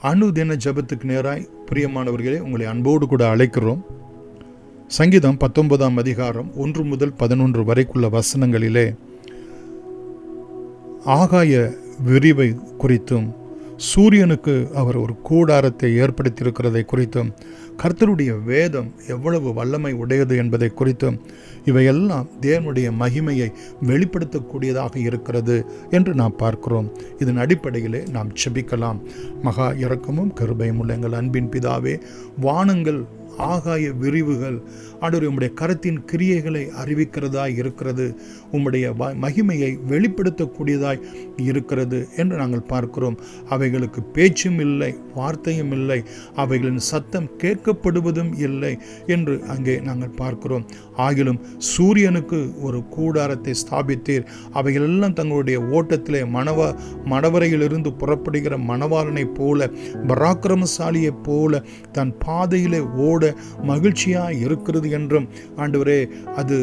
அனுதின ஜெபத்துக்கு நேராய் பிரியமானவர்களே உங்களை அன்போடு கூட அழைக்கிறோம். சங்கீதம் 19ஆம் அதிகாரம் 1 முதல் 11 வரைக்குள்ள வசனங்களிலே ஆகாய விரிவை குறித்தும் சூரியனுக்கு அவர் ஒரு கூடாரத்தை ஏற்படுத்தியிருக்கிறதை குறித்தும் கர்த்தருடைய வேதம் எவ்வளவு வல்லமை உடையது என்பதை குறித்தும் இவையெல்லாம் தேவனுடைய மகிமையை வெளிப்படுத்தக்கூடியதாக இருக்கிறது என்று நாம் பார்க்கிறோம். இதன் அடிப்படையிலே நாம் ஜெபிக்கலாம். மகா இரக்கமும் கிருபையும் உள்ள எங்கள் அன்பின் பிதாவே, வானங்கள் ஆகாய விரிவுகள் ஆண்டவரே உம்முடைய கரத்தின் கிரியைகளை அறிவிக்கிறதாய் இருக்கிறது, உம்முடைய மகிமையை வெளிப்படுத்தக்கூடியதாய் இருக்கிறது என்று நாங்கள் பார்க்கிறோம். அவைகளுக்கு பேச்சும் இல்லை, வார்த்தையும் இல்லை, அவைகளின் சத்தம் கேட்கப்படுவதும் இல்லை என்று அங்கே நாங்கள் பார்க்கிறோம். ஆகிலும் சூரியனுக்கு ஒரு கூடாரத்தை ஸ்தாபித்தீர். அவைகளெல்லாம் தங்களுடைய ஓட்டத்திலே மணவரையிலிருந்து புறப்படுகிற மணவாளனைப் போல, பராக்கிரமசாலியைப் போல தன் பாதையிலே ஓட மகிழ்ச்சியாய் இருக்கிறது என்றும் ஆண்டவரே, அது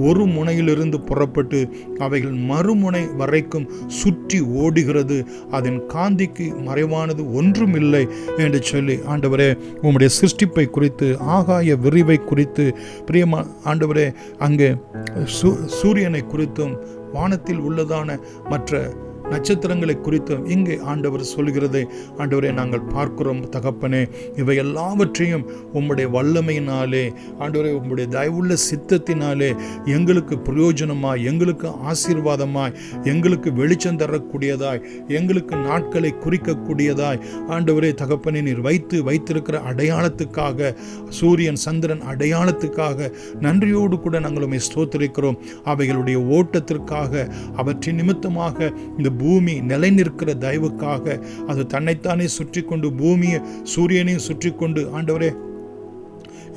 ஒரு முனையிலிருந்து புறப்பட்டு அவைகள் மறுமுனை வரைக்கும் சுற்றி ஓடுகிறது, அதன் காந்திக்கு மறைவானது ஒன்றுமில்லை என்று சொல்லி ஆண்டவரே உம்முடைய சிருஷ்டிப்பை குறித்து, ஆகாய விரிவை குறித்து, பிரியமா ஆண்டவரே அங்கே சூரியனை குறித்தும் வானத்தில் உள்ளதான மற்ற நட்சத்திரங்களை குறித்தும் இங்கே ஆண்டவர் சொல்கிறதை ஆண்டவரே நாங்கள் பார்க்கிறோம். தகப்பனே, இவை எல்லாவற்றையும் உம்முடைய வல்லமையினாலே ஆண்டவரே, உம்முடைய தயவுள்ள சித்தத்தினாலே எங்களுக்கு பிரயோஜனமாய், எங்களுக்கு ஆசீர்வாதமாய், எங்களுக்கு வெளிச்சம் தரக்கூடியதாய், எங்களுக்கு நாட்களை குறிக்கக்கூடியதாய் ஆண்டவரே தகப்பனே நீர் வைத்திருக்கிற அடையாளத்துக்காக, சூரியன் சந்திரன் அடையாளத்துக்காக நன்றியோடு கூட நாங்கள் உம்மை ஸ்தோத்திரிக்கிறோம். அவைகளுடைய ஓட்டத்திற்காக, அவற்றின் நிமித்தமாக இந்த பூமி நிலை நிற்கிற தயவுக்காக, அது தன்னைத்தானே சுற்றி கொண்டு பூமியை சூரியனையும் சுற்றி கொண்டு ஆண்டவரே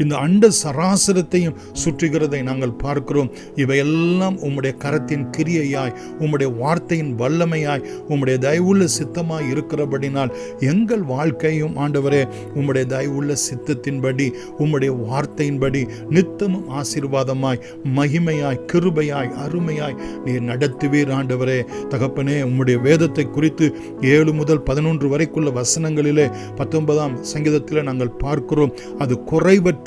இந்த அண்ட சராசரத்தையும் சுற்றுகிறதை நாங்கள் பார்க்கிறோம். இவையெல்லாம் உம்முடைய கரத்தின் கிரியையாய், உம்முடைய வார்த்தையின் வல்லமையாய், உம்முடைய தயவுள்ள சித்தமாய் இருக்கிறபடினால் எங்கள் வாழ்க்கையும் ஆண்டவரே உம்முடைய தயவுள்ள சித்தத்தின்படி, உம்முடைய வார்த்தையின்படி நித்தமும் ஆசீர்வாதமாய், மகிமையாய், கிருபையாய், அருமையாய் நீர் நடத்துவீர். ஆண்டவரே தகப்பனே, உம்முடைய வேதத்தை குறித்து 7 முதல் 11 வரைக்குள்ள வசனங்களிலே 19ஆம் சங்கீதத்தில் நாங்கள் பார்க்கிறோம். அது குறைவற்ற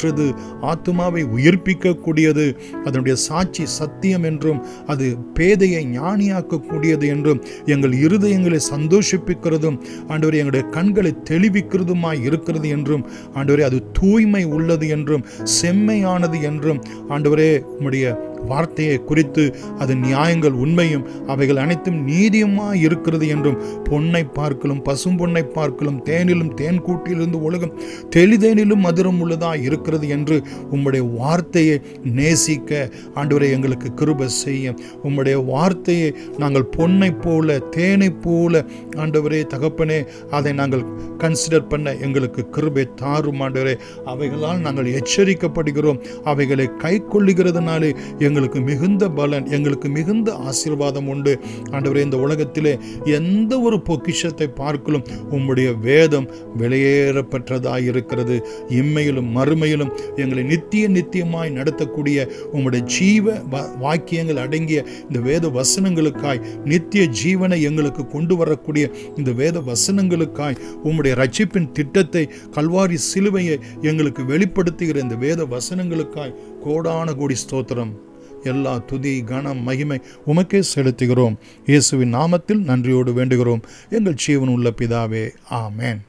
ஆத்துமாவை உயிர்ப்பிக்கக்கூடியது, அதனுடைய சாட்சி சத்தியம் என்றும், அது பேதையை ஞானியாக்கக்கூடியது என்றும், எங்கள் இருதயங்களை சந்தோஷிப்பிக்கிறதும் ஆண்டவரே எங்களுடைய கண்களை தெளிவிக்கிறதுமாய் இருக்கிறது என்றும் ஆண்டவரே, அது தூய்மை உள்ளது என்றும், செம்மையானது என்றும் ஆண்டவரே உம்முடைய வார்த்தையை குறித்து அது நியாயங்கள் உண்மையும் அவைகள் அனைத்தும் நீதியுமாய் இருக்கிறது என்றும், பொன்னை பார்க்கலும் பசும்பொன்னை பார்க்கலும் தேனிலும் தேன் கூட்டிலிருந்து உலகம் தெளிதேனிலும் மதுரம் உள்ளதாய் இருக்கிறது என்று உம்முடைய வார்த்தையை நேசிக்க ஆண்டவரே எங்களுக்கு கிருபை செய்யும். உம்முடைய வார்த்தையை நாங்கள் பொன்னை போல தேனை போல ஆண்டவரே தகப்பனே அதை நாங்கள் கன்சிடர் பண்ண எங்களுக்கு கிருபை தாரும். ஆண்டவரே அவைகளால் நாங்கள் எச்சரிக்கப்படுகிறோம். அவைகளை கை கொள்ளுகிறதுனாலே எங்களுக்கு மிகுந்த பலன், எங்களுக்கு மிகுந்த ஆசீர்வாதம் உண்டு. ஆண்டவரே, இந்த உலகத்திலே எந்த ஒரு பொக்கிஷத்தை பார்க்கலும் உம்முடைய வேதம் வெளியேறப்பட்டதாய் இருக்கிறது. இம்மையிலும் மறுமையிலும் எங்களை நித்தியமாய் நடத்தக்கூடிய உம்முடைய ஜீவ வாக்கியங்கள் அடங்கிய இந்த வேத வசனங்களுக்காய், நித்திய ஜீவனை எங்களுக்கு கொண்டு வரக்கூடிய இந்த வேத வசனங்களுக்காய், உம்முடைய ரட்சிப்பின் திட்டத்தை, கல்வாரி சிலுவையை எங்களுக்கு வெளிப்படுத்துகிற இந்த வேத வசனங்களுக்காய் கோடான கோடி ஸ்தோத்திரம். எல்லா துதி கனம் மகிமை உமக்கே செலுத்துகிறோம். இயேசுவின் நாமத்தில் நன்றியோடு வேண்டுகிறோம் எங்கள் ஜீவன் உள்ள பிதாவே, ஆமென்.